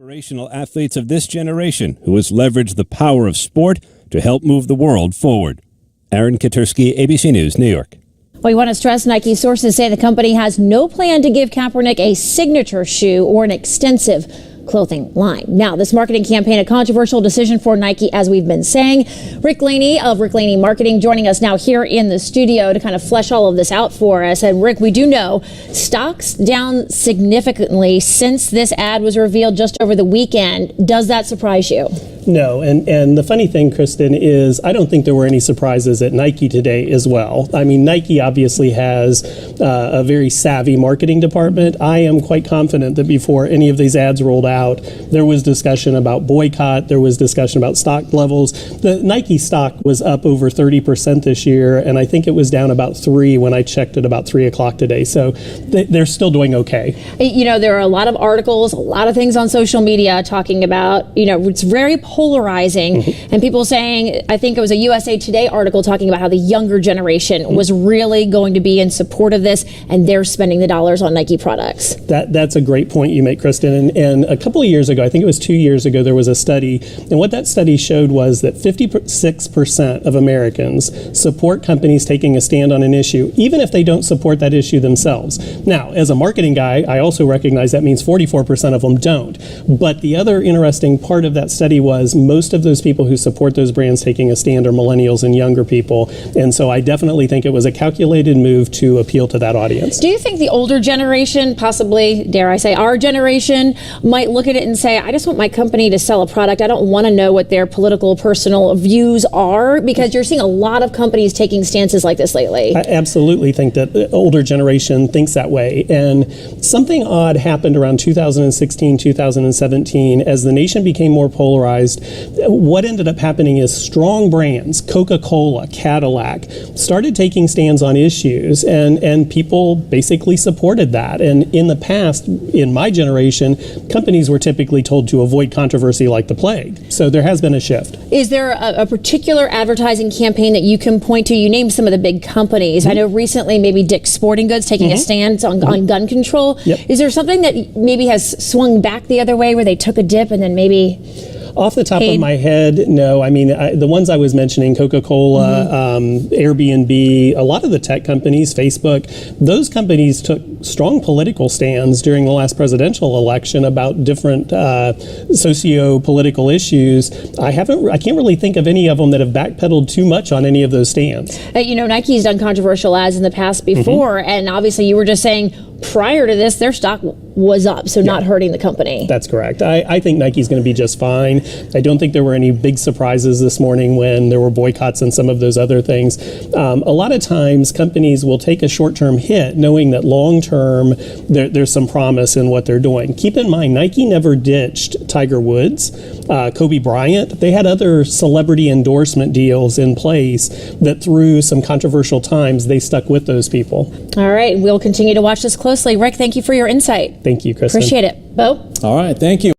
Inspirational athletes of this generation who has leveraged the power of sport to help move the world forward. Aaron Katursky, ABC News, New York. We want to stress Nike sources say the company has no plan to give Kaepernick a signature shoe or an extensive clothing line. Now, this marketing campaign, a controversial decision for Nike, as we've been saying. Rick Laney of Rick Laney Marketing joining us now here in the studio to kind of flesh all of this out for us. And Rick, we do know stocks down significantly since this ad was revealed just over the weekend. Does that surprise you? No, and the funny thing, Kristin, is I don't think there were any surprises at Nike today as well. I mean, Nike obviously has a very savvy marketing department. I am quite confident that before any of these ads rolled out, there was discussion about boycott, there was discussion about stock levels. The Nike stock was up over 30% this year, and I think it was down about 3 when I checked at about 3 o'clock today. So they're still doing okay. You know, there are a lot of articles, a lot of things on social media talking about, you know, it's very polarizing, and people saying, I think it was a USA Today article talking about how the younger generation was really going to be in support of this, and they're spending the dollars on Nike products. That's a great point you make, Kristin. And a couple of years ago, I think it was 2 years ago, there was a study, and what that study showed was that 56% of Americans support companies taking a stand on an issue, even if they don't support that issue themselves. Now, as a marketing guy, I also recognize that means 44% of them don't. But the other interesting part of that study was most of those people who support those brands taking a stand are millennials and younger people. And so I definitely think it was a calculated move to appeal to that audience. Do you think the older generation, possibly, dare I say, our generation, might look at it and say, I just want my company to sell a product. I don't want to know what their political, personal views are? Because you're seeing a lot of companies taking stances like this lately. I absolutely think that the older generation thinks that way. And something odd happened around 2016, 2017, as the nation became more polarized. What ended up happening is strong brands, Coca-Cola, Cadillac, started taking stands on issues, and people basically supported that. And in the past, in my generation, companies were typically told to avoid controversy like the plague. So there has been a shift. Is there a particular advertising campaign that you can point to? You named some of the big companies. I know recently maybe Dick's Sporting Goods taking a stand on gun control. Is there something that maybe has swung back the other way where they took a dip and then maybe... Off the top of my head, no. I mean, the ones I was mentioning, Coca-Cola, Airbnb, a lot of the tech companies, Facebook, those companies took strong political stands during the last presidential election about different socio-political issues. I can't really think of any of them that have backpedaled too much on any of those stands. You know, Nike's done controversial ads in the past before, and obviously you were just saying prior to this, their stock was up, so not hurting the company. That's correct. I think Nike's going to be just fine. I don't think there were any big surprises this morning when there were boycotts and some of those other things. A lot of times companies will take a short-term hit knowing that long-term there's some promise in what they're doing. Keep in mind, Nike never ditched Tiger Woods, Kobe Bryant. They had other celebrity endorsement deals in place that through some controversial times, they stuck with those people. All right, we'll continue to watch this closely. Rick, thank you for your insight. Thank you, Kristin. Appreciate it. Bo? All right, thank you.